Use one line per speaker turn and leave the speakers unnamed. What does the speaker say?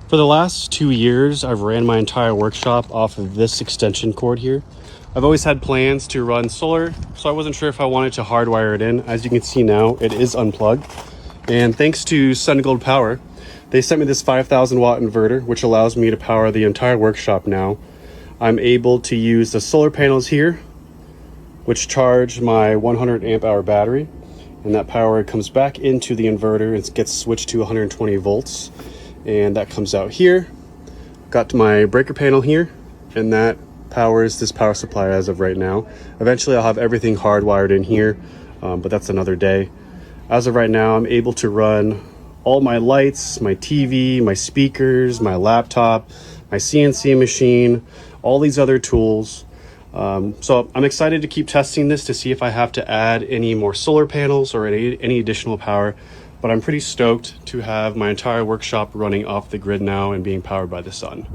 For the last 2 years, I've ran my entire workshop off of this extension cord here. I've always had plans to run solar, so I wasn't sure if I wanted to hardwire it in. As you can see now, it is unplugged. And thanks to SunGold Power, they sent me this 5,000 watt inverter, which allows me to power the entire workshop now. I'm able to use the solar panels here, which charge my 100 amp hour battery. And that power comes back into the inverter and gets switched to 120 volts. And that comes out here. Got my breaker panel here, and that powers this power supply as of right now. Eventually I'll have everything hardwired in here, but that's another day. As of right now, I'm able to run all my lights, my TV, my speakers, my laptop, my CNC machine, all these other tools. So I'm excited to keep testing this to see if I have to add any more solar panels or any additional power. But I'm pretty stoked to have my entire workshop running off the grid now and being powered by the sun.